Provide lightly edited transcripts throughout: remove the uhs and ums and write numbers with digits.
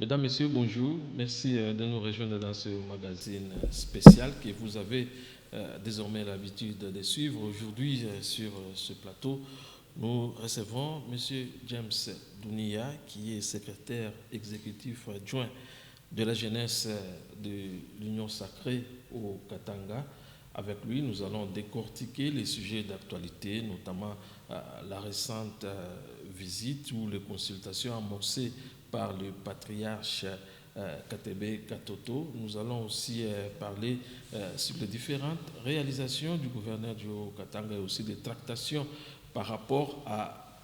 Mesdames, Messieurs, bonjour. Merci de nous rejoindre dans ce magazine spécial que vous avez désormais l'habitude de suivre. Aujourd'hui, sur ce plateau, nous recevons M. James Dounia, qui est secrétaire exécutif adjoint de la jeunesse de l'Union sacrée au Katanga. Avec lui, nous allons décortiquer les sujets d'actualité, notamment la récente visite ou les consultations amorcées par le patriarche Katebe Katoto. Nous allons aussi parler sur les différentes réalisations du gouverneur du Haut-Katanga et aussi des tractations par rapport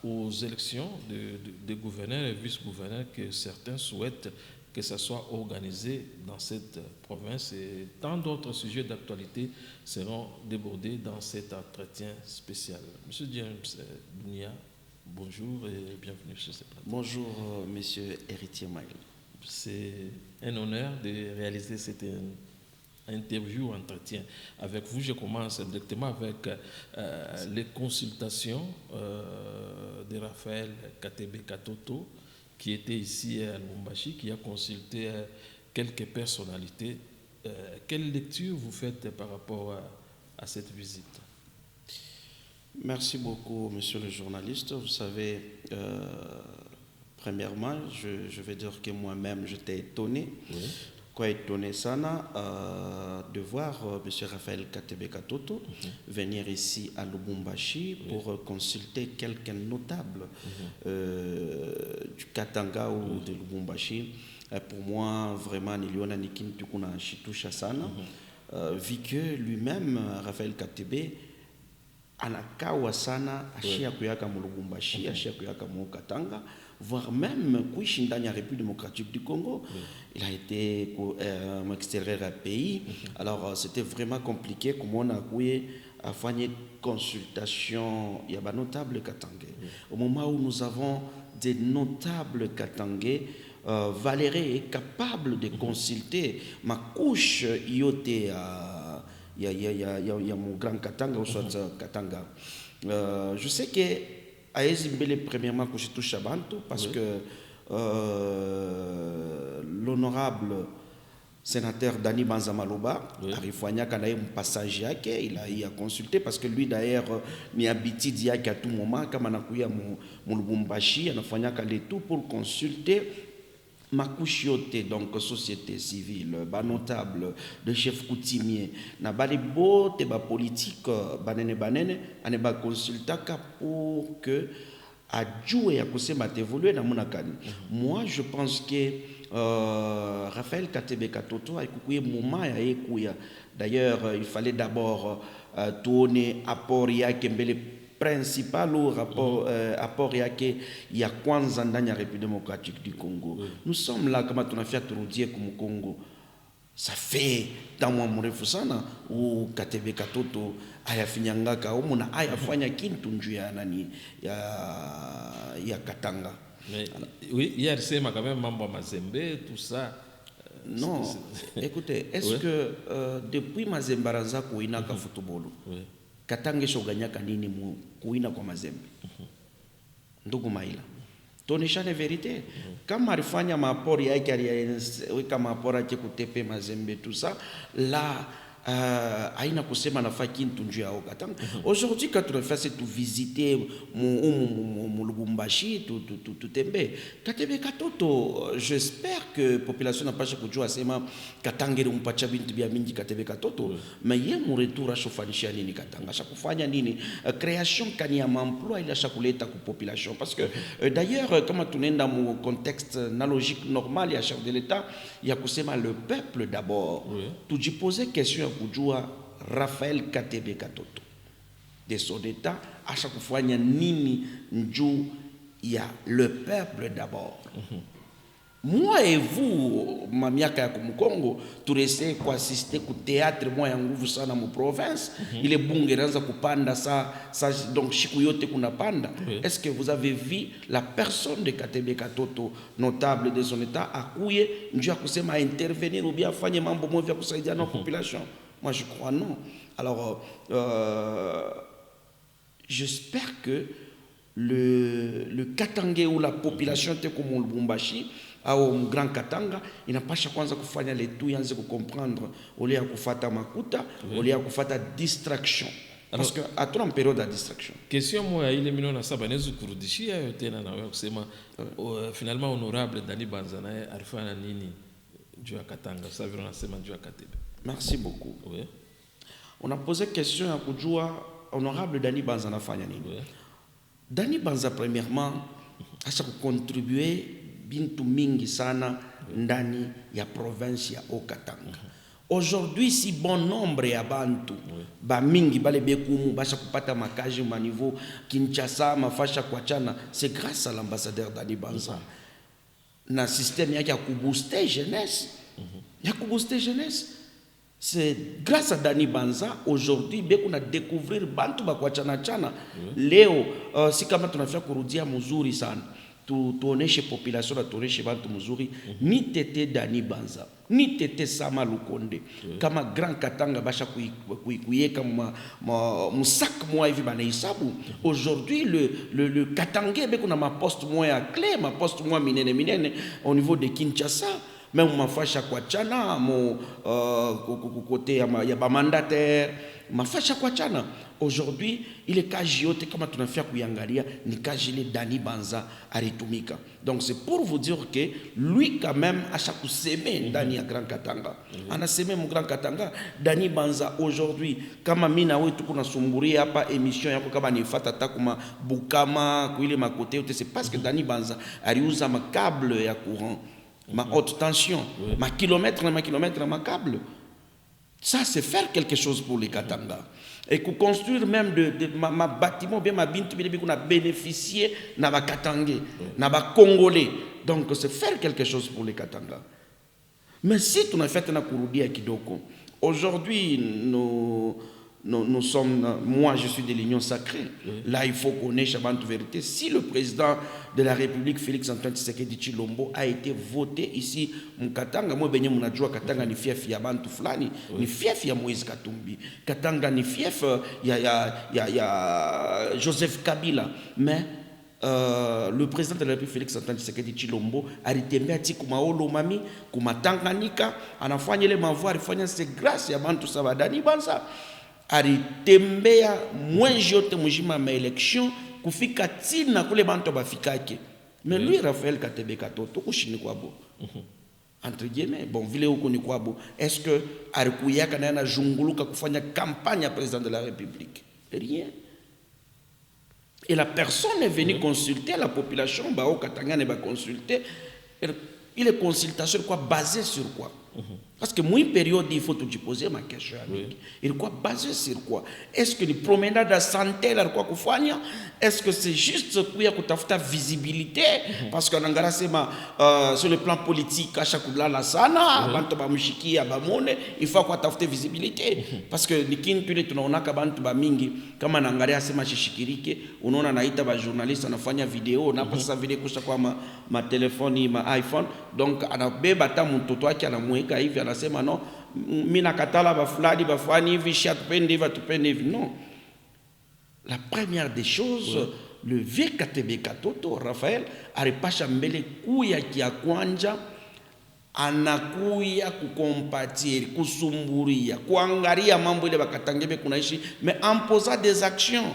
aux élections de gouverneurs et vice-gouverneurs que certains souhaitent que ça soit organisé dans cette province, et tant d'autres sujets d'actualité seront débordés dans cet entretien spécial. Monsieur James Dounia, bonjour et bienvenue sur ce plateau. Bonjour, monsieur Héritier Maïl. C'est un honneur de réaliser cette interview, entretien avec vous. Je commence directement avec les consultations de Raphaël Katebe Katoto, qui était ici à Lubumbashi, qui a consulté quelques personnalités. Quelle lecture vous faites par rapport à cette visite? Merci beaucoup, monsieur le journaliste. Vous savez, premièrement, je vais dire que moi-même, j'étais étonné. Oui. Quoi étonné sana de voir monsieur Raphaël Katebe Katoto venir ici à Lubumbashi pour consulter quelqu'un notable du Katanga ou de Lubumbashi. Pour moi, vraiment, niliona nikintu kuna shitusha sana. Vu que lui-même, Raphaël Katebe, anakawa sana ashia kuyaka mu Lubumbashi, ashia kuyaka mu Katanga, voire même kuishi ndani ya République démocratique du Congo. Il a été extérieur à pays. Alors c'était vraiment compliqué comme on a fait une consultation. Il y a des notables katangais. Au moment où nous avons des notables katangais, Valérie est capable de consulter ma couche yote à il y a mon grand Katanga ou soit Katanga. Je sais que Aezimbele premièrement que je touche à Bantu parce que l'honorable sénateur Dani Banzamaloba a refouagné quand il a un passage il a consulté parce que lui d'ailleurs ni habitude yake à tout moment comme on a couillé mon Lubumbashi on a fait tout pour consulter Makushiote, donc société civile, ba notable, de chef coutumier, na bali bote ba politique, banene, ane ba consultaka pour que adjoue à kusema évoluer na monakani. Moi, je pense que Raphaël Katebe Katoto a écouté moment ya écouya. D'ailleurs, il fallait d'abord tourner apport ya kembele principal ou rapport yake ya kwanza ndani ya République démocratique du Congo. Nous sommes là kama tunafia turudie comme Congo. Ça fait dans moi mrefu sana ou Katebe Katoto ayafinyangaka au muna ayafanya kintu njuu ya nani ya Katanga. Mais, oui, hier c'est quand même mambo Mazembe tout ça. Non, écoutez, est-ce que depuis Mazembe Ranza kuinaka football? Katanga shoganyaka nini mu kuina kwa Mazembe? Ndugu Maila. Tonishane vérité. Kama alifanya mapori yake aliweka mapori yake kutepe Mazembe tout ça, là aina kusema nafaa kintu njuu ya Katanga. Aujourd'hui quand on fait cette visiter mu Lubumbashi tout tembe. Katebe Katoto, j'espère que population n'a pas kujua sema Katanga ile mpacha bintu bia mingi Katebe Katoto, mais yeye mu retour ashofanisha nini Katanga, shakufanya nini création kani ya emploi ile shakuleta ku population parce que d'ailleurs kama tunaenda mu contexte analogique normal ya chef de l'État ya kusema le peuple d'abord. Tujiposer question kujua Raphaël Katebe Katoto de son état acha kufanya nini njuu ya le peuple d'abord. Moi et vous mamiaka ya Kongo turese kwa assister ku théâtre moi ya nguvu sana mu province ile bunge ranza kupanda ça donc shiku yote kuna panda. Est-ce que vous avez vu la personne de Katebe Katoto notable de son état akuye njuu ya kusema intervenir ou bien afanye mambo mwa ya kusaidia na population? Moi je crois non. Alors j'espère que le Katangé ou la population comme Lubumbashi au Grand Katanga inapasha kwanza kufanya letu yanze comprendre au lieu ya kufata makuta au lieu ya kufata distraction. Parce que hatuna période de distraction. Question moja ile mimi naona sasa naweza kurudishia yote tena na wewe kusema finalement honorable Dani Banza naye alifanya nini juu ya Katanga? Sasa vile unasema juu ya Katebe. Merci beaucoup. Oui. On a posé question ya kujua honorable Dani Banza anafanya nini? Oui. Dani Banza premièrement acha kucontribuer bintu mingi sana ndani ya province ya Okatanga. Aujourd'hui, si bon nombre ya bantu ba mingi bale bekumu basha kupata makaji ma niveau Kinshasa mafasha kwa chana, c'est grâce à l'ambassadeur Dani Banza. Na système yake ya kubooster jeunesse. Ya kubooster jeunesse. C'est grâce à Dani Banza aujourd'hui beku na découvrir bantu ba kwa chana. Leo si kama tunafia kurudia mzuri sana. Tuoneshe population na tuoneshe bantu mzuri ni tete Dani Banza ni tete Sama Lukonde kama Grand Katanga basha kuyeka musak mwa hivi bana hisabu. Aujourd'hui le Katangé beko na ma poste moya clé ma poste moya minene au niveau de Kinshasa même mafasha kwa chana mo côté ya ba mandataire mafasha kwa chana. Aujourd'hui ile kaji yote kama tunafia kuyangalia ni kaji ile Dani Banza aritumika. Donc c'est pour vous dire que lui quand même à chaque semaine ndani ya Grand Katanga anasema mu Grand Katanga Dani Banza aujourd'hui kama mimi na wewe tuko nasumburia hapa émission yako kama nifuata takuma Bukama kuile makote yote, c'est parce que Dani Banza aliuza ma câble ya courant ma haute tension ma kilomètre ma câble. Ça c'est faire quelque chose pour les Katanga. Et pour construire même ma bâtiment, bien ma bintu, qu'on a bénéficié, n'a pas Katangé, n'a pas Congolais. Donc c'est faire quelque chose pour les Katanga. Mais si tu as fait un Kouroudi à Kidoko, aujourd'hui nous sommes, moi je suis de l'Union sacrée. Là il faut connaître la vérité. Si le président de la République Félix Antoine Tshisekedi Tshilombo a été voté ici Katanga, moi benye munajua Katanga ni fief ya bantu fulani, ni fief ya Moïse Katumbi. Katanga ni fief ya Joseph Kabila. Mais le président de la République Félix Antoine Tshisekedi Tshilombo alitembea ti kumaolo mami kumatanganyika anafanya ile mavua alifanya c'est grâce ya bantu sa Dani Banza. Alitembea mwenji yote mujima ma election kufika tina kule bantu bafikake. Mais lui Raphaël Katebe Katoto kushini kwabo. Entre guillemets, bon vile huko ni kwabo. Est-ce que alikuyaka na junguluka kufanya campagne à président de la République? Rien. Et la personne est venue consulter la population, bah au Katanga ne va consulter. Il est consultation quoi basé sur quoi? Parce que moi, période, il faut te poser ma question. Il est quoi basé sur quoi? Est-ce que les promenades de santé, est-ce que c'est juste pour y avoir visibilité? Parce que sur le plan politique, à chaque fois, la sana, il faut avoir visibilité. Parce que les kin tu les on a kabantu ba mingi, comme on a sema shikirike, on a naïta ba journaliste, on a fait une vidéo, on a passé vidéo kusha kwa ma téléphone, ma iPhone, donc on a bebata mon toto qui a la moueka hivi anasema no mina katala ba fulani ba fani hivi shat pende va tupende hivi non. La première des choses le vieux Katebe Katoto Raphaël alipasha mbele kuya kia kwanja anakuya kukompatir kusumburia kuangalia mambo ile bakatangebe kunaishi mais en posant des actions.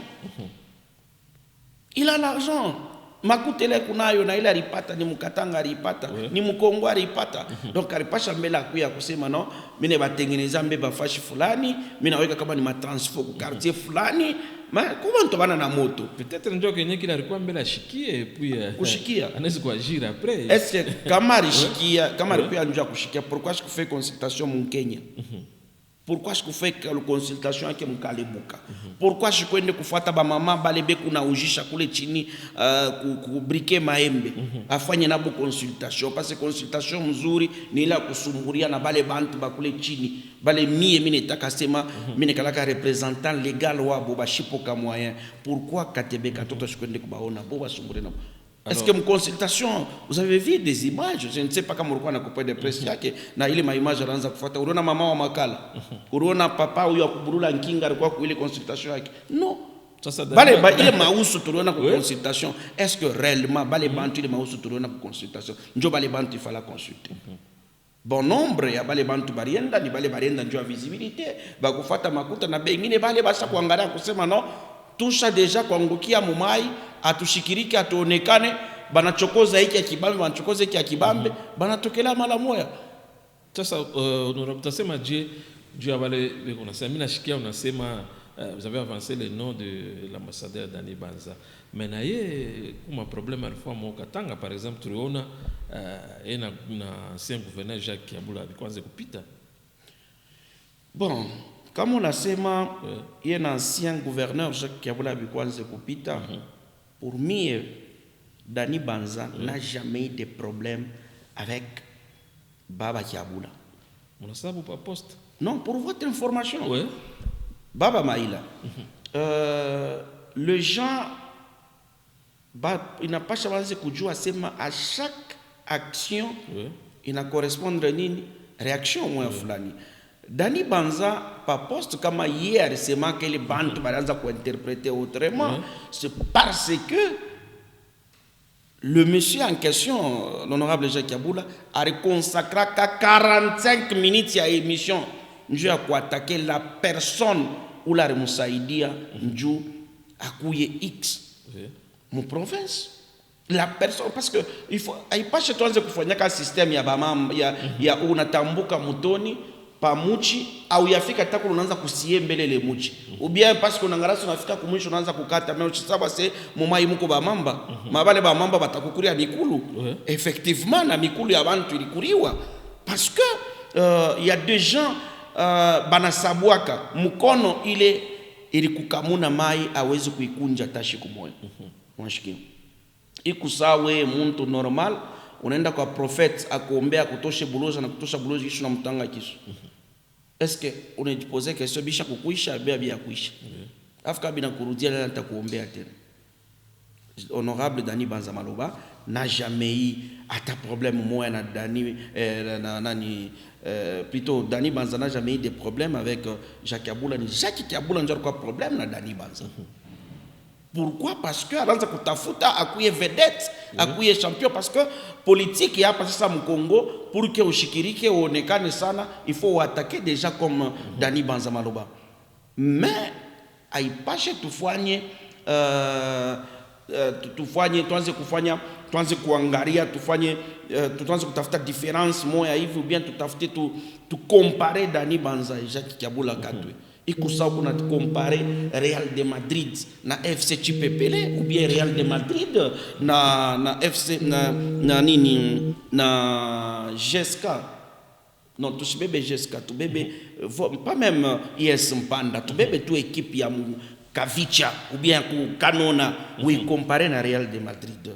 Il a l'argent makutele kunayo na ile alipata ni Mkatanga alipata ni Mkongo alipata. Donc alipasha mbele akuya kusema no mimi batengeneza mbe bafashi fulani mimi naweka kama ni matransfo ku quartier fulani ma comment to bana na moto peut-être ndio kenye kile alikuwa mbele ashikie puis kushikia anaweza kuagir après. Est-ce que kama alishikia kama alikuwa anajua kushikia pourquoi je fais consultation mon Kenya? Pourquoi je fais consultation avec mon Kalebuka? Pourquoi je kwende kufuata ba mama balebe kuna ujisha kule chini kubrike maembe afanye nabo consultation parce que consultation mzuri ni ila kusumburia na bale bantu bakule chini bale mimi netaka sema mimi kalaka représentant légal wa boba shipoka moyen. Pourquoi Katebe Katoto je kwende kubaona boba sumbure na? Est-ce que mon consultation, vous avez vu des images? Je ne sais pas comment on a coupé de presse yake na ile ma image anaanza kufuata. Uliona mama wa makala, uliona papa huyo akuburula nkinga alikuwa kwa ile consultation yake. Non, Bale ba ile mausu tuliona kwa consultation. Est-ce que réellement bale bantu ile mausu tuliona kwa consultation? Njo bale bantu ifala consulter. Bon nombre ya bale bantu barienda ni bale barienda njo visibilité ba kufata makuta na bengine bale basa kuangalia kusema no tusha deja kuangukia mumai atushikiriki atuonekane banachokoza hiki ya kibambe banachokoza hiki ya kibambe banatokela mara moja. Sasa unatasema je ya bale unasema mimi nashikia unasema vous avez avancé le nom de l'ambassadeur Dani Banza. Mais naye kuma problème alikuwa Mokatanga par exemple tuliona na ancien gouverneur Jacques Kiabula alikuanza kupita. Bon, kama unasema na ancien gouverneur Jacques Kiabula alikuanza kupita, pour moi Dani Banza n'a jamais eu de problème avec Baba Kiabula. On a ça pour poste? Non, pour votre information. Ouais. Baba Maïla. Le gens, il n'a pas changé kujua sema à chaque action, il n'a correspondre ni réaction moins fulani. Dani Banza par poste comme hier sema que les bandes balanza ko interpréter autrement, c'est parce que le monsieur en question, l'honorable Jacques Kiabula, a consacré 45 minutes à l'émission. Nous avons attaqué la personne ou la Moussaïdia, nous avons X. Mon province. La personne, parce que il faut, il pas chez toi de faire un système, il y a unatambuka mutoni, pa muchi, au yafika tako unaanza kusie mbele le muchi. Ou bien parce que unangarasi unafika kumwisho unaanza kukata, mais uchisaba se moma imuko ba mamba, mabale ba mamba batakukuria mikulu. Effectivement, na mikulu ya bantu ilikuriwa. Parce que il y a des gens banasabwaka mkono ile ilikukamuna mai awezi kuikunja tashi kumoya. Mwashiki. Ikusawe muntu normal unaenda kwa prophet akuombea kutoshe buloza na kutosha buloza kisha unamtanga kisha. Est-ce que unajipose question bisha kukuisha bia kuisha. Afika bina kurudia na nitakuombea tena. Honorable Dani Banza Maloba n'a jamais eu ata problème moi na Dani plutôt Dani Banza n'a jamais eu de problème avec Jacques Kiabula ni Jacques Kiabula ndio kwa problème na Dani Banza. Pourquoi? Parce que alanza kutafuta akuye vedette, akuye champion parce que politique ya hapa sasa Mkongo pour que ushikirike uonekane sana il faut attaquer déjà comme Dani Banza Maloba. Mais haipashe tufanye tuanze kuangalia tuanze kutafuta difference moja hivi ou bien tutafute tu comparer Dani Banza et Jacques Kiabula Katwe. Ikusa kuna comparer Real de Madrid na FC Chipepele ou bien Real de Madrid na FC na nini na GSK. Non, tu bébé GSK, tu bébé pas même IS Mpanda, tu bébé tu équipe ya Kavicha ou bien Kanona où il compare na Real de Madrid.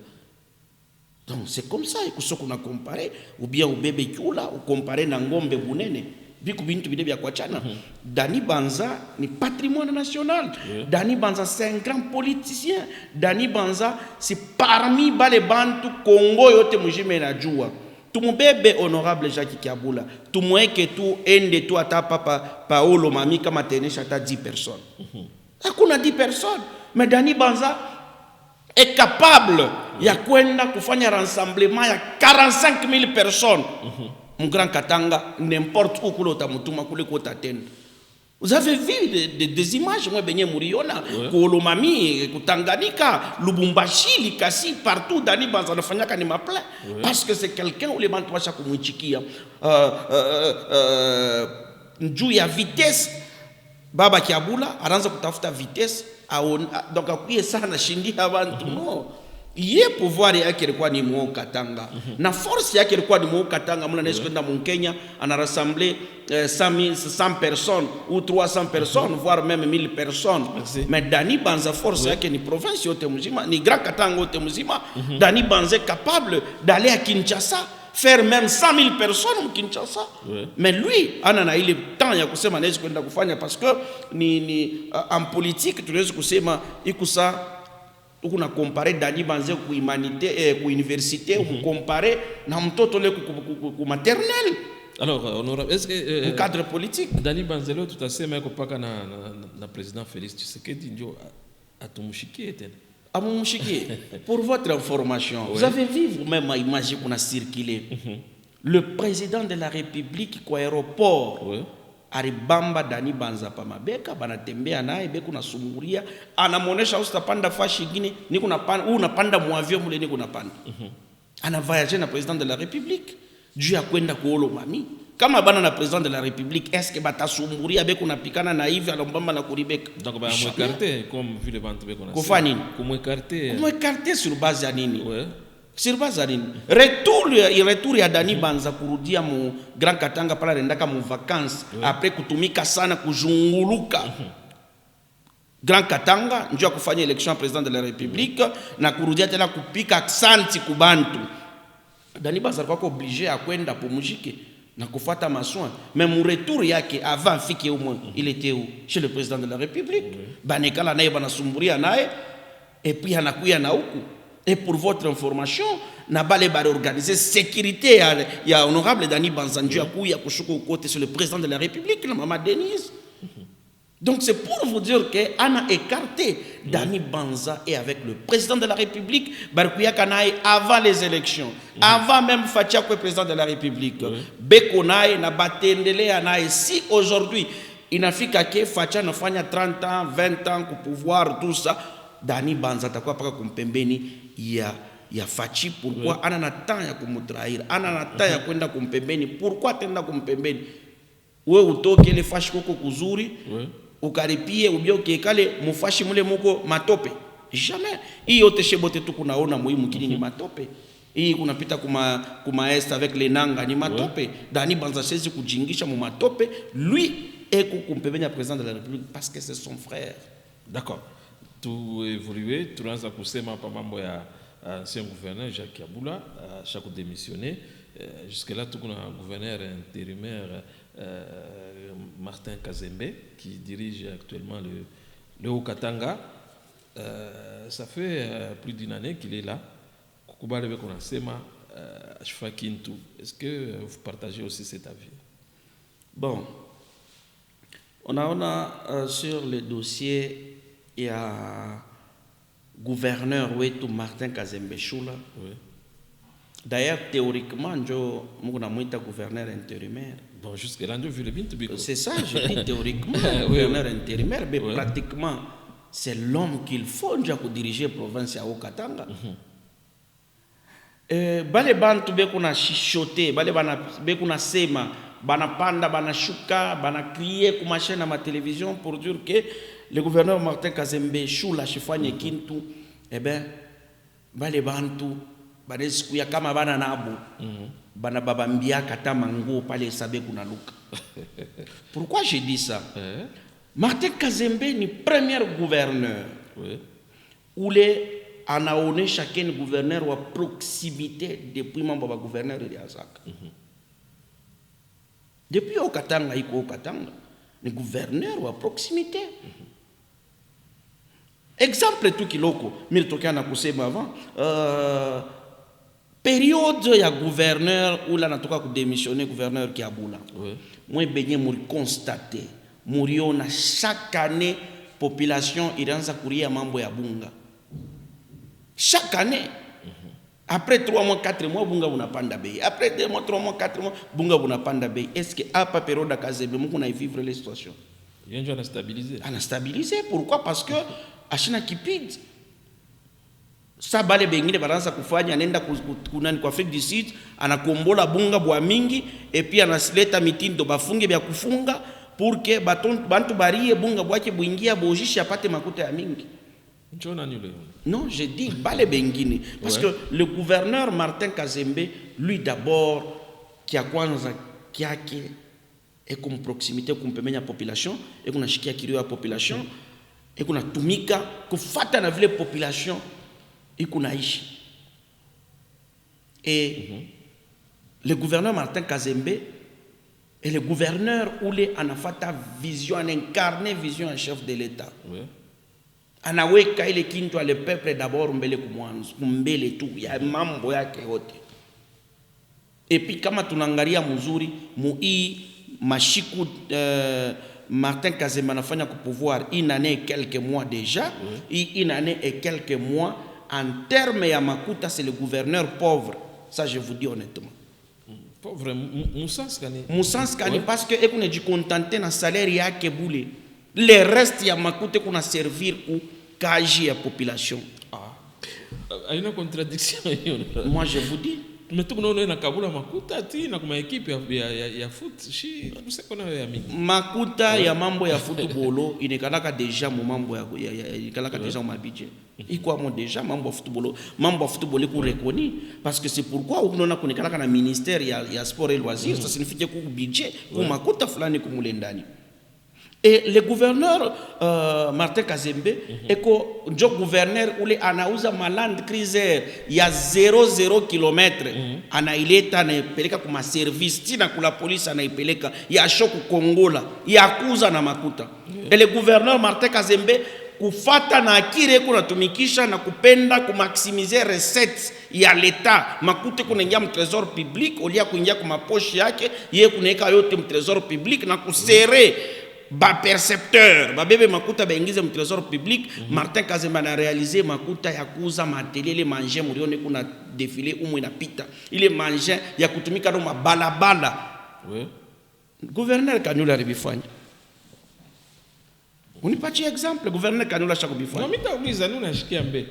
Donc c'est comme ça que qu'on a comparé ou bien au bébé Kula ou comparé na Ngombe Bunene biku bintu bide bya kwachana. Dani Banza ni patrimoine national. Dani Banza c'est un grand politicien. Dani Banza c'est parmi les bantu Congo yote mujime na jua. Tumubebe honorable Jacques Kiabula. Tumweke tu ende tu ata papa Paolo mami kama tenesha ata 10 personnes. Hakuna 10 personnes. Mais Dani Banza est capable ya kwenda kufanya rassemblement ya 45 000 personnes. Mon grand Katanga, n'importe où kule utamutuma kule kota tena. Vous avez vu des images, moi benye muriona, Kolomami, Kutanganika, Lubumbashi, Likasi, partout, Dani Banza nafanyaka ni mapla. Parce que c'est quelqu'un où les bantu washa kumwichikia. Njuu ya vitesse, Baba Kiabula, anaanza kutafuta vitesse, donc akuye sana shindi abantu no. Ye pouvoir yake ilikuwa ni Mokatanga. Na force yake ilikuwa ni Mokatanga. Muna nesko kwenda Mkenya ana rassembler 100 personnes ou 300 personnes voire même 1000 personnes. Mais Dani Banza force yake ni province yote mzima, ni Grand Katanga yote mzima. Dani Banza est capable d'aller à Kinshasa faire même 100 000 personnes au Kinshasa. Mais lui ana na ile temps ya kusema nesko kwenda kufanya parce que ni en politique tunaweza kusema ikusa ukuna comparer Dani Banza ku humanité ku université ou comparer na mtoto le ku maternelle. Alors honorable, est-ce que cadre politique Dani Banza tout à fait mais kopaka na président Félix Tshisekedi ndio Atumshikie tena. Amumshikie. Pour votre information, vous avez vu vous-même à image qu'on a circulé. Le président de la République kwa aéroport aribamba Dani Banza pa mabeka banatembea naye beku na sumuria anamuonesha usitapanda fashi nyingine niko napanda unapanda muavio mule niko napanda. Ana voyager na président de la République juu ya kwenda kuolo mami. Kama bana na président de la République, est-ce que batasumburia beku napikana na hivi alombamba na kuribeka? Donc ba m'écarter comme vu le ventre beku na. Kofa nini? M'écarter sur base ya nini? Sur base ya nini? Retour ya Dani Banza kurudia mu Grand Katanga pala rendaka mu vacances après kutumika sana kujunguluka. Grand Katanga njoo kufanya election président de la République na kurudia tena kupika aksanti kubantu. Dani Banza alikuwa obligé à kwenda pomujike na kufata masoin, mais mon retour yake avant fiki au moins il était où chez le président de la République. Banekala naye banasumburia naye et puis anakuya na huku. Et pour votre information, na bale ba organiser sécurité ya honorable Dani Banza njoo akuya kushuka côté sur le président de la République la maman Denise. Donc c'est pour vous dire que Anna écarté Dani Banza et avec le président de la République, Barkuya Kanaï avant les élections, avant même Fatia Kwe président de la République, Bekonaï na batendele anaï. Si aujourd'hui il n'a fait que Fatia n'a fait 30 ans, 20 ans au pouvoir, tout ça, Dani Banza t'as quoi pas comme pembeni ya Fachi, pourquoi Anna n'a temps ya kumutrahir, Anna n'a temps ya kwenda kumpembeni, pourquoi tenda kumpembeni? Wewe utoke ile fashi koko kuzuri ukaripie ubio kiekale mufashi mule muko matope jamais hii yote shebote tu kunaona muhimu kini ni matope hii kunapita kuma est avec les nanga ni matope. Dani Banza sezi kujingisha mu matope lui eko kumpebenya président de la République parce que c'est son frère. D'accord, tout évolué tunaanza kusema pa mambo ya ancien gouverneur Jacques Yabula chaque démissionné. Jusque là tout un gouverneur intérimaire Martin Kazembe qui dirige actuellement le Haut-Katanga. Ça fait plus d'une année qu'il est là. Est-ce que vous partagez aussi cet avis? Bon, on a sur le dossier, il y a gouverneur Wetu Martin Kazembe Choula. D'ailleurs, théoriquement, je suis gouverneur intérimaire. Bon, jusque-là, je vu le bintu. C'est ça, je dis théoriquement, gouverneur intérimaire, mais pratiquement, c'est l'homme qu'il faut pour diriger la province à Haut-Katanga. Bale bantu bekuna chichoté, bale bekuna sema, bana panda, bana shuka, bana crier kuma chaîne à ma télévision pour dire que le gouverneur Martin Kazembe Choula chifanye kintu, eh ben, bale bantu banesikuya kama bana nabu bana babambia kata mango pale sabe kuna luka. Pourquoi j'ai dit ça? Martin Kazembe ni premier gouverneur où les anaone chacun gouverneur wa proximité depuis mambo ba gouverneur de Azaka. Depuis au Katanga iko Katanga ni gouverneur wa proximité. Exemple tout kiloko militoka na kusema avant période ya gouverneur où la natoka ku démissionner gouverneur qui Abula. Moi benye muri constater muriona chaque année population ilianza kuria mambo ya bunga. Chaque année après 3 mois 4 mois bunga unapanda bei. Après 2 mois 3 mois 4 mois bunga unapanda bei. Est-ce que apa période ya Kazembe mko na vivre les situations? Yenjo ana stabiliser. Ana stabiliser pourquoi? Parce que ashina kipid sa bale bengine baranza kufanya nenda kunani kwa Afrique du Sud anakombola bunga bwa mingi et puis anasileta mitindo bafunge bya kufunga pour que bantu barie bunga bwake buingia bojisha apate makuta ya mingi. Non, je dis bale bengine parce que le gouverneur Martin Kazembe lui d'abord qui a kwanza kiake et comme proximité kumpemenya population et kuna shikia kilio ya population et kuna tumika kufata na vile population ikunaishi. Et le gouverneur Martin Kazembe est le gouverneur où les anafata vision, an incarné vision en chef de l'État. Anaweka ile kintu le peuple d'abord mbele kumwanzo, mbele tu ya mambo yake yote. Et puis kama tunangalia mzuri mui mashiku Martin Kazembe anafanya ku pouvoir une année et quelques mois déjà, une année et quelques mois en termes ya makuta, c'est le gouverneur pauvre, ça je vous dis honnêtement. Pauvre Moussanskani parce que et qu'on est du contenté dans salaire yake boule. Le reste ya makuta qu'on a servir ou kaji à population. Il y a une contradiction. Moi je vous dis. Mais tout le monde est Kabula makuta ti na kuma équipe ya foot shi vous qu'on a ya mingi. Makuta ya mambo ya football inekalaka déjà mu mambo ya inekalaka déjà mu budget. Iko mo déjà mambo ya football ko reconnu parce que c'est pourquoi on a konekalaka na ministère ya sport et loisirs ça signifie que budget ko makuta fulani ko mulendani. Et le gouverneur Martin Kazembe eko njo gouverneur ule anauza Land Cruiser ya 0 km anaileta na ipeleka kuma service tina kula police anaipeleka ya shoku Kongola ya kuza na makuta. Et le gouverneur Martin Kazembe kufata na akire kunatumikisha na kupenda kumaximiser recettes ya l'État makuta kunaingia mu trésor public olia kuingia kuma poche yake yeye kunaeka yote mu trésor public na kusere ba percepteur ba bébé makuta ba ingize mu trésor public. Martin Kazembe a réalisé makuta ya kuuza mateli ile manger murione kuna défilé umu inapita ile manger ya kutumika ndo mabalabala. Gouverneur Kanyola alibifanya. Unipatie exemple gouverneur Kanyola shakubifanya. Non mitauliza nini unashikia mbe.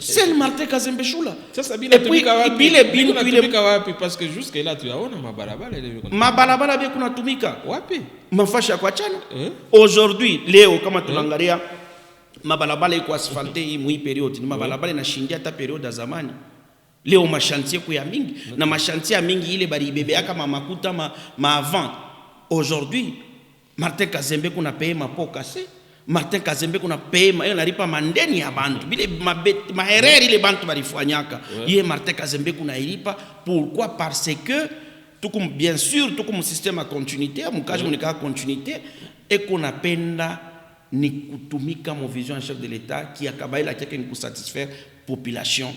C'est le Martin Kazembe Shula. Sasa bila tumika wapi? Bila tumika wapi parce que jusqu'à là tu yaona mabarabara ile. Mabarabara bia kuna tumika wapi? Mafasha kwa chana. Aujourd'hui leo kama tunaangalia mabarabara iko asphalte hii mwi period ni mabarabara inashindia hata period ya zamani. Leo machantier kwa mingi na machantier mingi ile bali bebe kama makuta ma avant. Aujourd'hui Martin Kazembe kuna paye mapo cassé. Martin Kazembe kuna paye nalipa mandeni ya bantu bile mahereri ile bantu balifanyaka ye Martin Kazembe kuna ilipa. Pourquoi? Parce que tout comme bien sûr tout comme système à continuité mukaji munika continuité et qu'on apenda ni kutumika mon vision en chef de l'État qui akabaila kiake ni kusatisfaire population.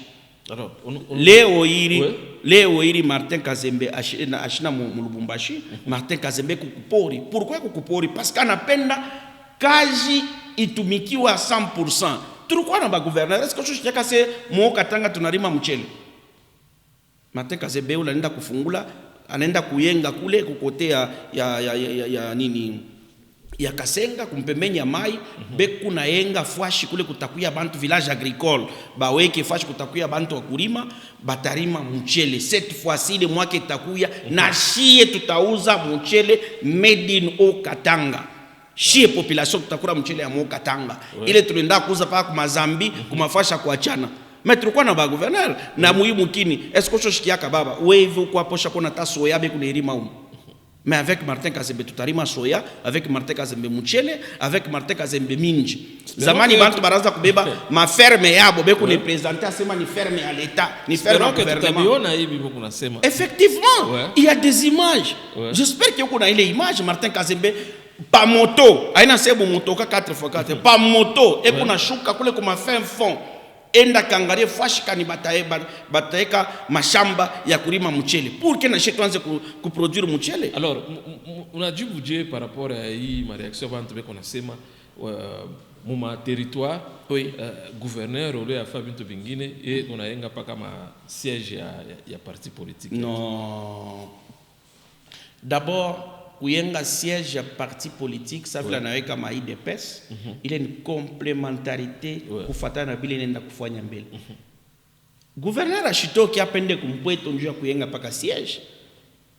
Alors leo iri Martin Kazembe ashina mu Lubumbashi. Martin Kazembe kukupori. Pourquoi kukupori? Parce qu'anapenda kaji itumikiwa 100%. Tulikuwa na ba gouverneur est-ce que je chaka se mo katanga tunarima mchele. Martin Kazembe anaenda kufungula anaenda kuyenga kule kukotea ya nini ya Kasenga kumpemenya mai beku na yenga fwashi kule kutakuya bantu village agricole baweke fwashi kutakuya bantu wakulima batarima mchele cette fois-ci de mwake takuya na shie tutauza mchele made in Okatanga. Shie population tutakura mchele ya Okatanga ile tunaenda kuuza pa kwa Mazambi kumafasha kuachana. Mais tulikuwa na ba gouverneur na muhimu kini est-ce que shoshikiaka baba wewe kwa posha kona ta soya be kunerima umu. Mais avec Martin Kazembe tutarima soya, avec Martin Kazembe mchele, avec Martin Kazembe minji. Zamani bantu baraza kubeba ma ferme yabo be kuni présenter asema ni ferme à l'État, ni ferme au gouvernement. Effectivement, il y a des images. J'espère que kuna ile image Martin Kazembe pa moto, aina sebu moto ka 4x4, pa moto e kuna shuka kule kuma fin fond. Enda kangarie fashika ni bataeka mashamba ya kulima mchele pour que na chez tuanze ku produire mchele. Alors on a dû bouger par rapport à hii ma réaction bantu beko nasema mu territoire gouverneur ole ya fa bintu vingine et unayenga paka ma siège ya parti politique. Non. D'abord kuyenga siège ya parti politique ça vile anaweka ma IDPS il y a une complémentarité kufatana bile nenda kufanya mbele. Gouverneur ashitoki apende kumpweto njoo kuyenga paka siège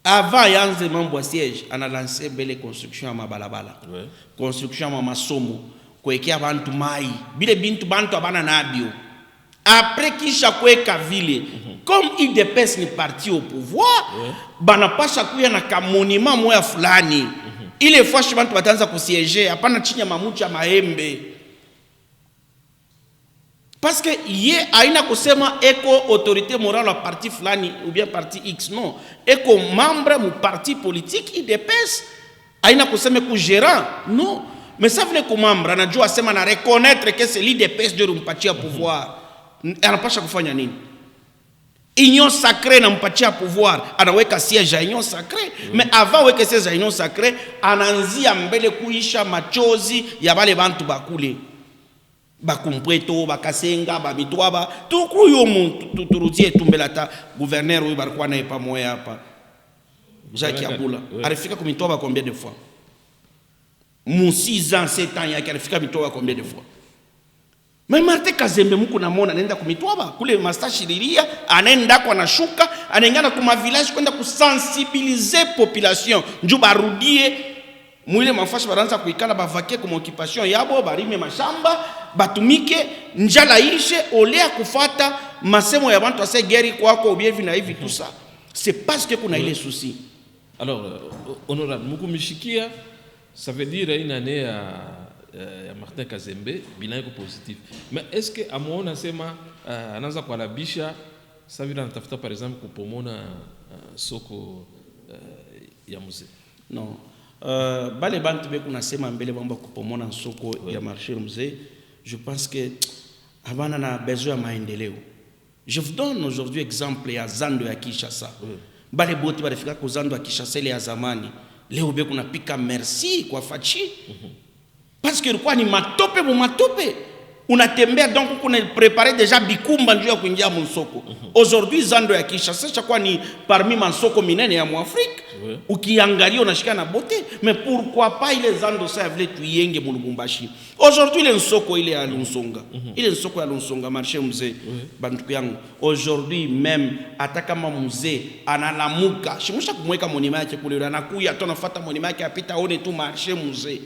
avant yanze mambo ya siège ana lancer bele construction ya mabalabala construction ya masomo kuwekea bantu mai bile bintu bantu abana nabio après kisha kuweka vile comme IDPS ni parti au pouvoir banapasha kuya na kamonima moya fulani ile fwashi bantu bataanza kusiéger hapana chinya mamucha maembe parce que ye aina kusema eko autorité morale à parti fulani ou bien parti X non eko membre mu parti politique IDPS aina kusema ku gérant non mais ça veut que membre anajua sema na reconnaître que c'est l'IDPS de rumpatia pouvoir anapasha kufanya nini Union sacrée nampatia pouvoir, anaweka siège ya union sacrée, mais avant weke siège ya union sacrée, ananzia mbele kuisha machozi ya bale bantu bakule. Bakumpweto, bakasenga, bamitwaba, tukuyo muntu turudie tumbelata gouverneur huyu barikuwa naye pamoja hapa. Jacques Abula, alifika kumitwaba combien de fois? Mon 6 ans, 7 ans yake alifika mitwaba combien de fois? Mais Martin Kazembe muko namona anaenda kumitwaba kule mastashiriria, anaenda kwa nashuka, anaingana kuma village kwenda kusensibiliser population, njo barudie mwile mafashi baranza kuikala bavakie kuma occupation yabo, barime mashamba, batumike, njala ishe, olea kufata masemo ya bantu ase geri kwako ubievi na hivi tout ça. C'est parce que kuna ile souci. Alors, honorable Mukumishikia, ça veut dire une année à Martin Kazembe, bilan est positif. Mais est-ce que à mon asema anaanza kwa labisha ça veut dire natafuta par exemple kupomona soko ya mzee? Non. Bale bantu beku nasema mbele bamba kupomona soko ya marché mzee, je pense que abana na besoin ya maendeleo. Je vous donne aujourd'hui exemple ya Zando ya Kinshasa. Bale boti barifika ko Zando ya Kinshasa ile ya zamani. Leo beku napika merci kwa Fachi. Parce que quoi ni matope mu matope. Unatembea donc kuna préparer déjà bikumba njoo ya kuingia mu soko. Aujourd'hui Zando ya Kinshasa chaque ni parmi masoko minene ya mu Afrique. Ukiangalia unashika na beauté, mais pourquoi pas ile Zando ça vle tuyenge mu Lubumbashi. Aujourd'hui ile soko ile ya Lunsonga. Ile soko ya Lunsonga marché mzee bantu yangu. Aujourd'hui même hata kama mzee analamuka, shimusha kumweka monima yake kule anakuya tunafuata monima yake apita one tu marché mzee.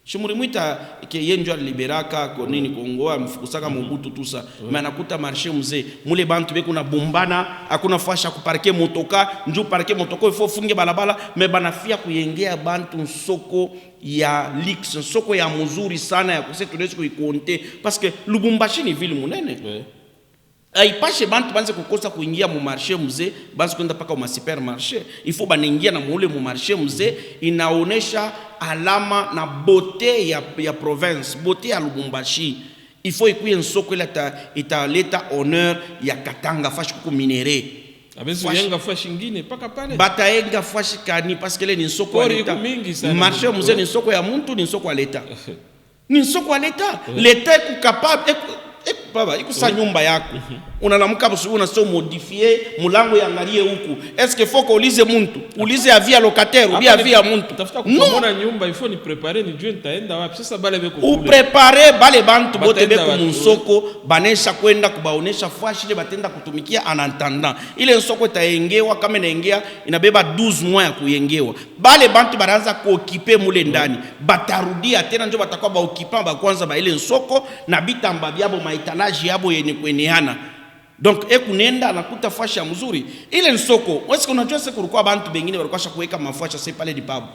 Shimurimwita ke yenjwa liberaka ko nini Kongo mfukusaka Mobutu tout ça, mais anakuta marché mzee mule bantu beku na bombana, hakuna fasha kuparke motoka, njo parke motoka ifo funge balabala, mais banafia kuyengea bantu soko ya lix, soko ya mzuri sana ya kuse tunaweza kuikonte parce que Lubumbashi ni ville munene. Aipashe bantu banze kukosa kuingia mu marché mzee, banze kwenda paka mu supermarché. Il faut banengia na mule mu marché mzee, inaonesha alama na beauté ya province, beauté ya Lubumbashi. Il faut ikuye nsoko ile italeta honneur ya Katanga fashi ku minere. Abezu yenga fashi ngine paka pale. Bata yenga fashi kani parce que le ni nsoko ya leta. Marché mzee ni nsoko ya muntu, ni nsoko ya leta. Ni nsoko ya leta. Leta ku capable baba ikusa nyumba yako unalamuka busubu na sio modifier mulango yangalie huku, est-ce que faut ulize muntu ulize avia locataire ou bien avia muntu tafuta kukomona nyumba il faut ni préparer ni jeu nitaenda wapi sasa bale beko kule u préparer bale bantu bote beko munsoko banesha kwenda kubaonesha fashi ile batenda kutumikia en attendant ile nsoko itaengewa kama inaengea inabeba 12 mois ya kuyengewa bale bantu baraanza kuokipe mule ndani batarudia tena ndio batakuwa ba okipa ba kwanza ba ile nsoko na bitamba byabo maitalaji yabo yenye kueneana. Donc ekunenda anakuta fasha mzuri ile nsoko wewe unajua sasa kulikuwa bantu bengine walikuwa kuweka mafasha sasa pale dipabu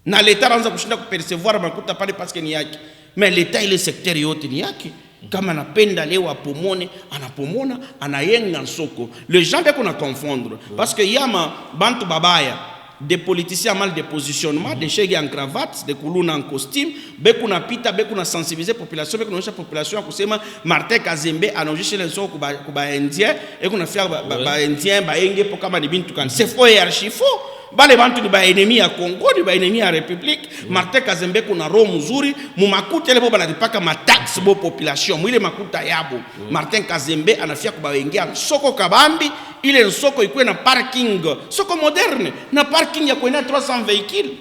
na leta anaanza kushinda kupercevoir makuta pale parce que ni yake, mais leta ile secteur yote ni yake. Kama anapenda leo apomone anapomona anayenga nsoko les gens beko na confondre parce que yama bantu babaya des politiciens mal de positionnement, des chèques en cravate, des coulons en costume, beku na pita, beku na sensibiliser population, beku na population à kusema Martin Kazembe anonjishe le son kuba indien, et qu'on a fait ba indien, ba enge pour kama ni bintu kan. C'est faux et archi faux. Bale bantu ni ba ennemi à Congo, ni ba ennemi à République. Martin Kazembe kuna roho mzuri, mu makuta lebo bana dipaka ma taxe bo population, mu ile makuta yabo. Martin Kazembe anafia kuba wengia soko kabambi, ile nsoko ikuwe na parking, soko moderne, na parking ya kuena 300 véhicules.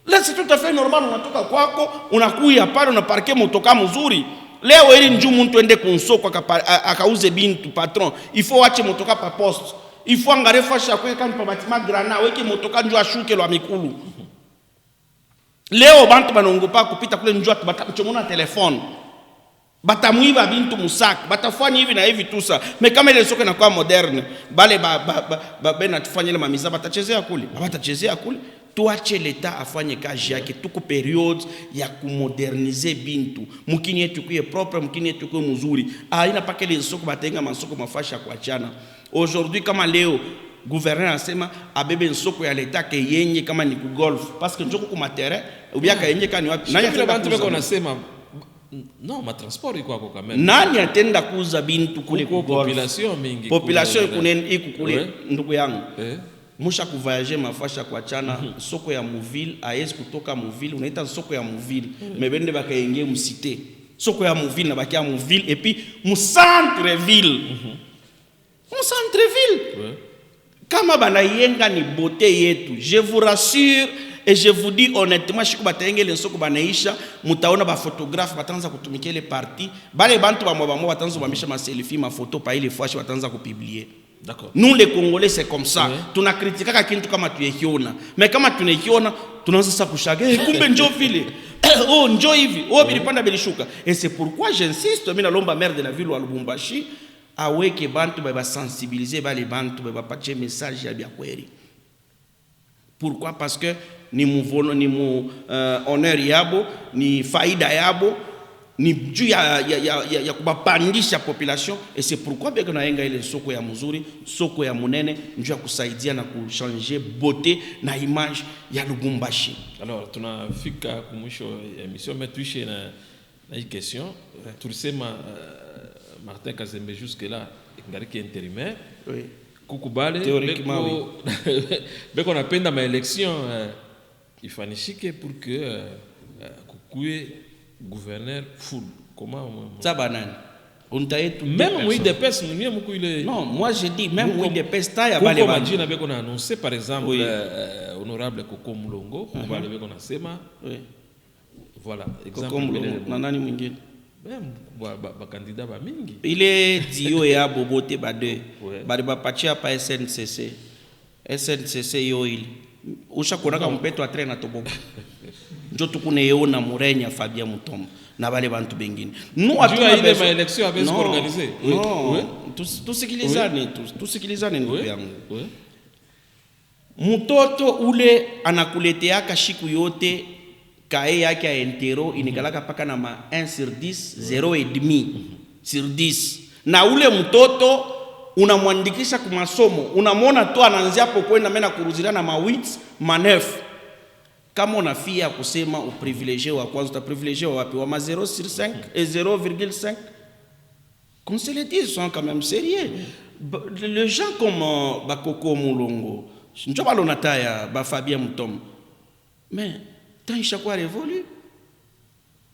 Là c'est tout à fait normal, unatoka kwako, unakuya pale unaparke motoka mzuri. Leo ili nju muntu ende kunsoko akauze bintu patron, il faut wache motoka pa poste. Il faut angare fasha kwa kama pa batima grana weke motoka njo ashuke lwa mikulu. Leo bantu banongopa kupita kule njo batakuchomona telefone. Batamuiba bintu musaka, batafanya hivi na hivi tout ça. Mais kama ile soko inakuwa moderne, bale bena tufanye ile mamiza batachezea kule. Batachezea kule. Tuache leta afanye kazi yake tuko period ya kumodernize bintu. Mukini yetu kuye propre, mukini yetu kuye mzuri. Ina pake ile soko batenga masoko mafasha kuachana. Aujourd'hui kama leo gouverneur anasema abebe nsoko ya leta ke yenye kama ni golf parce que njoko kuma terrain ou bien ka yenye kani wapi nani bantu beko nasema Non, ma transport iko quand même. Nani atenda kuuza bintu kule ku population mingi. Population kule ndugu yangu. Musha kuvoyager mafasha kwa chana soko ya Muville aezi kutoka Muville unaita soko ya Muville mebende bakaingie musite soko ya Muville na bakia Muville et puis mu centre ville mu centre ville kama banayenga ni beauté yetu je vous rassure et je vous dis honnêtement shiku batenge le soko banaisha mutaona ba photographe batanza kutumikia ile parti bale bantu bamwa batanza bamisha ma selfie ma photo pa ile fwashi batanza kupublier. D'accord. Nous les Congolais c'est comme ça. Tu n'as critiqué qu'à kintu kama tu ekiona. Mais kama tu n'ekiona, tu n'as ça kushaga. Kumbe njo vile. Oh njo hivi. Oh bilipanda bilishuka. Et c'est pourquoi j'insiste, mina lomba maire de la ville wa Lubumbashi, aweke bantu ba sensibiliser ba les bantu ba patcher message ya bia kweli. Pourquoi? Parce que ni muvono ni mu honneur yabo, ni faida yabo. Ni juu ya kubapandisha population et c'est pourquoi beko naenga ile soko ya mzuri soko ya munene njoo ya kusaidia na kuchanger beauté na image ya Lubumbashi. Alors tunafika kumwisho ya émission mais tuishe na hii question tulisema Martin Kazembe jusque là ngariki intérimaire oui kukubale théoriquement oui beko napenda ma élection ifanishike pour que kukue gouverneur full. Comment ça banane on t'a été même oui des pes mwenye mko ile non moi je dis même oui des pes ta ya bale bana jina beko na annoncer par exemple honorable Koko Mulongo bale beko na sema oui voilà exemple na nani mwingine même ba candidat ba mingi ile dio ya bobote ba deux bale ba pachia pa SNCC yo ile usha konaka mpeto a train na toboka njo tukuneona Murenya Fabien Mutombo na bale bantu bengine nous atuna ile ma élection avec organisé oui tusikilizane ndugu yangu mtoto ule anakuleteaka shiku yote kae yake ya entero inikalaka paka na ma 1 sur 10 0.5 sur 10 na ule mtoto unamwandikisha kwa masomo unamwona tu anaanzia hapo kwenda mena kuruzira na ma 8 ma 9 kama unafia kusema uprivilégié wa kwanza uta privilégié wapi wa ma 0 sur 5 et 0.5 qu'on se le dise sont quand même sérieux les gens comme Bakoko Mulongo njo balonata ya ba Fabien Mutombo mais tant ishakuwa révolu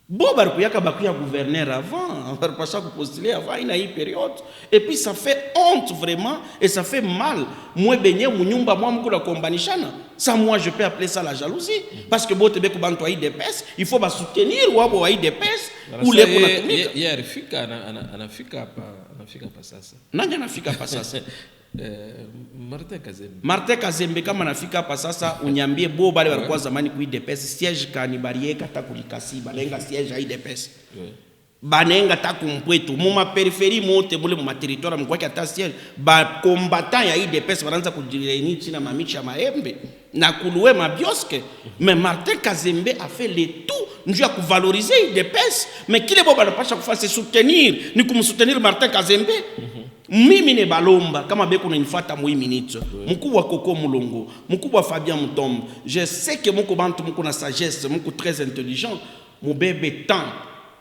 bon barkuyaka bakuya gouverneur avant barpasha ku postuler avant ina hii période et puis ça fait honte vraiment et ça fait mal moi benye munyumba moi mko la kombanishana ça moi je peux appeler ça la jalousie parce que bote beko bantu ai depes il faut ba soutenir wabo ai depes ou les kuna hier fika anafika hapa sasa nani anafika hapa sasa Martin Kazembe kama nafika hapa sasa unyambie bo bale walikuwa zamani ku IDPS siège kanibariye kata kulikasi balenga siège IDPS banenga ta kumpwetu mu périphérie mote bole mu territoire mu kwaki ata siège ba combattant ya IDPS bananza kujireunir china mamichi ya maembe na kuluwe mabioske mais Martin Kazembe a fait le tout njoo ya kuvaloriser IDPS mais kile bo banapasha kufanya soutenir ni kumsoutenir Martin Kazembe. Mimi ne balomba kama beko unanifuata mu minute mkubwa Koko Mulongo mkubwa Fabien Mutombo je sais que mko bantu mko na sagesse mko très intelligent mubebe temps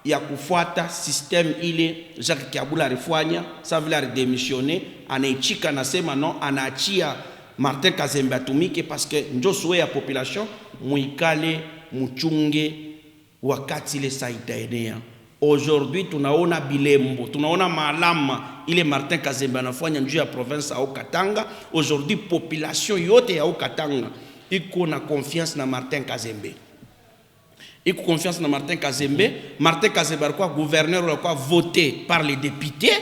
ya kufuata système ile Jacques Kiabula refanya ça veut dire démissionner anaichika nasema non anaachia Martin Kazembe atumike parce que njo souhait ya population muikale muchunge wakati ile saitaenea. Aujourd'hui tunaona bilembo tunaona malama ile Martin Kazembe anafanya njoo ya province au Katanga. Aujourd'hui population yote ya Katanga iko na confiance na Martin Kazembe. Iko confiance na Martin Kazembe. Martin Kazembe alikuwa gouverneur alikuwa voté par les députés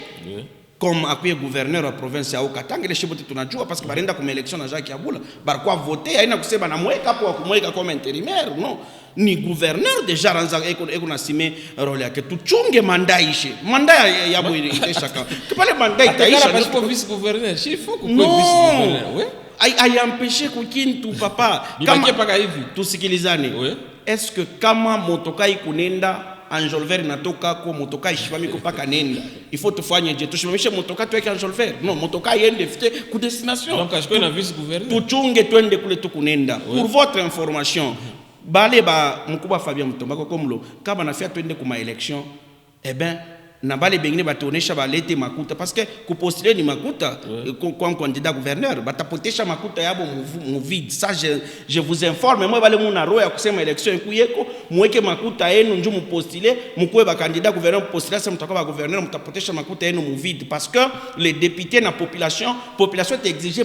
comme akuye gouverneur wa province ya Katanga. Ile shibote tunajua parce que barenda kwa élection na Jacques Kiabula barikuwa voté haina kusema na mweka hapo wa kumweka comme intérimaire non ni gouverneur déjà ranza eko na sime role yake tuchunge mandaishe manda ya bo iteshaka kipale manda itaisha parce que vice gouverneur il faut que vice gouverneur oui ai empêcher kukintu papa kama paka hivi tusikilizane est-ce que kama motoka ikunenda Anjolver natoka kwa motoka ishimami kupaka nenda il faut tufanye je tushimamishe motoka tuweke Anjolver non motoka iende fite ku destination donc je peux na vice gouverneur tuchunge twende kule tukunenda pour votre information bale ba mkuba Fabien Mutomba comme lo kaba na fait twende kuma élection eh ben na bale bengine batonesha balete makuta parce que ku postuler ni makuta comme candidat gouverneur batapotesha makuta yabo mu vide. Ça je vous informe, moi bale muna roya kusema élection ikuyeko muweke makuta yenu njo mu postuler mukwe ba candidat gouverneur postuler ça mutakuwa ba gouverneur mutapotesha makuta yenu mu vide parce que les députés na population est exigé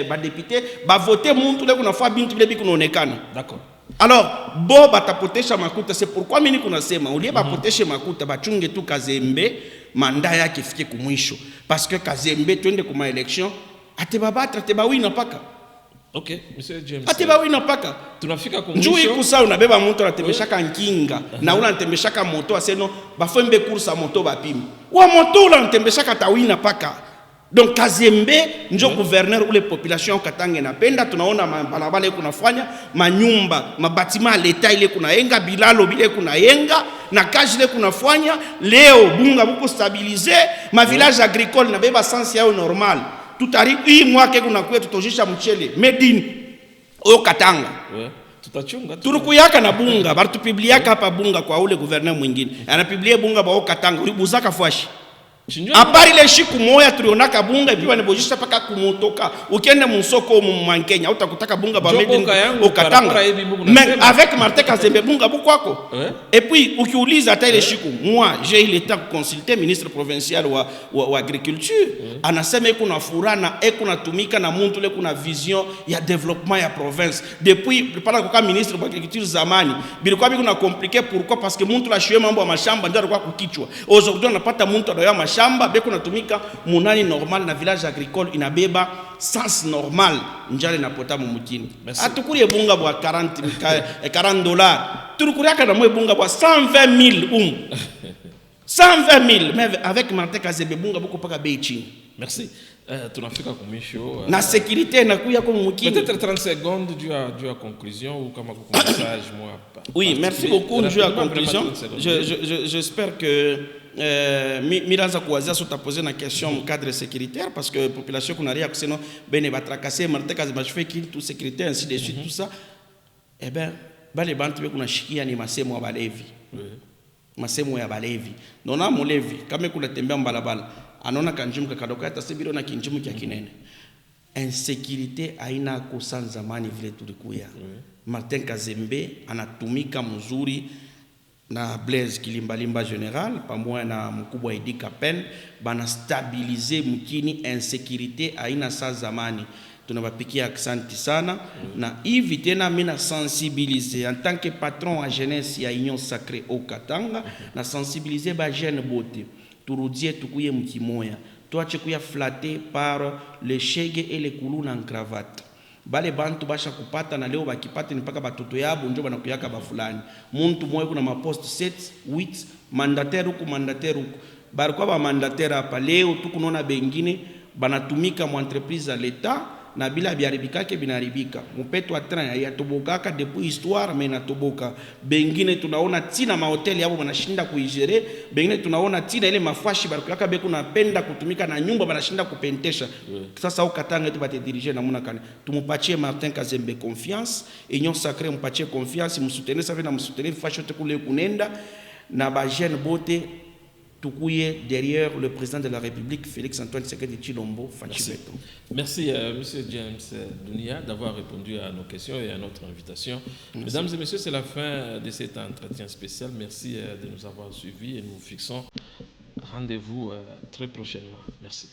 ba député ba voter muntu le kuna fa bintu bile bikunaonekana. D'accord. Alors, bo batapotesha makuta, c'est pourquoi mimi kunasema ulie bapoteshe makuta bachunge tu Kazembe manda yake ifike kumwisho parce que Kazembe twende kuma election atebabatra atebawina paka. OK, monsieur James. Atebawina paka. Tunafika kumwisho. Njui kusa unabeba mtu anatembeshaka nkinga na ula anatembeshaka moto aseno bafembe kursa moto bapimi. Wa moto ula anatembeshaka tawina paka. Donc Kazembe njo gouverneur ou les populations Katanga na penda tunaona balabala iko nafanya manyumba mabatima leta ile kuna yenga bilalo bile kuna yenga na kaji ile kuna fanya leo bunga buko stabiliser ma village agricole na beba sensi yao normal tout arrive hii mwaka kuna kwetu tutojisha mchele Medine au Katanga tutachunga turukuyaka na bunga bari tupubliaka hapa bunga kwa ule gouverneur mwingine anapublie bunga ba Katanga ulibuzaka fwashi. Apari le shiku moya tulionaka bunga ipi wanebojisha paka kumotoka ukiende musoko mwankenya utakutaka bunga ba made au Katanga mais avec Martin Kazembe bunga bukwako et puis ukiuliza hata ile shiku moi j'ai eu le temps de consulter ministre provincial wa agriculture anasema iko na furana iko natumika na muntu le kuna vision ya développement ya province depuis pendant kwa ministre wa agriculture zamani bilikuwa biko na compliqué pourquoi parce que muntu la shwe mambo ya mashamba ndio alikuwa kukichwa aujourd'hui anapata muntu ndio ya mashamba beko natumika munani normal na village agricole inabeba sens normal njale na pota mumukini atukulie bunga bwa 40 dollars turukuriaka na mwe bunga bwa 120,000 120,000 mais avec Martin Kazembe bunga boko paka bei chini. Merci. Tunafika kumisho na sécurité na kuya kwa mukini peut-être 30 secondes dû à conclusion ou comme message moi. Oui, merci beaucoup dû à conclusion. J'espère que Miraza Kouazia sont posé la question cadre sécuritaire parce que la population qu'on a rien sinon ben va tracasser Martin Kazembe fait qu'il tout sécurité ainsi de suite tout ça eh ben bale bantu kuna shikia ni masemo ya balevi masemo ya balevi nona mulevi kama kuna tembea mbalabala anaona kanjimu kakadoka hata sibiro na kinjimu kia kinene insécurité haina kosa zamani vile tulikuya Martin Kazembe anatumika mzuri na Blaise Kilimbalimba General pamoja na mkubwa Idi Kapen bana stabiliser mkini insécurité haina sa zamani tunabapikia aksanti sana na hivi tena mina sensibiliser en tant que patron à jeunesse ya Union Sacrée au Katanga na sensibiliser ba jeune bote turudie tukuye mkimoya tuache kuya flatter par le chege et le kuluna en cravate bale bantu basha kupata na leo bakipata ni paka batoto yabo njo banakuyaka ba fulani muntu moyo kuna mapost 7 8 mandataire huko barikwa ba mandataire hapa leo tukunaona bengine banatumika mu entreprise à l'état na bila biaribikake binaribika mupeto wa train ya tobokaka depuis histoire mais na toboka bengine tunaona tina mahoteli yabo banashinda kuigere bengine tunaona tina ile mafashi barikaka beku napenda kutumika na nyumba banashinda kupentesha sasa au Katanga tu bate diriger na muna kana tumupatie Martin Kazembe confiance Union Sacrée mupatie confiance musoutenir ça fait na musoutenir fashi te kule kunenda na ba jeune bote tukuye derrière le président de la République Félix-Antoine Tshisekedi Tshilombo Fachibeto. Merci monsieur James Dunia d'avoir répondu à nos questions et à notre invitation. Mesdames et messieurs, c'est la fin de cet entretien spécial. Merci de nous avoir suivis et nous fixons rendez-vous très prochainement. Merci.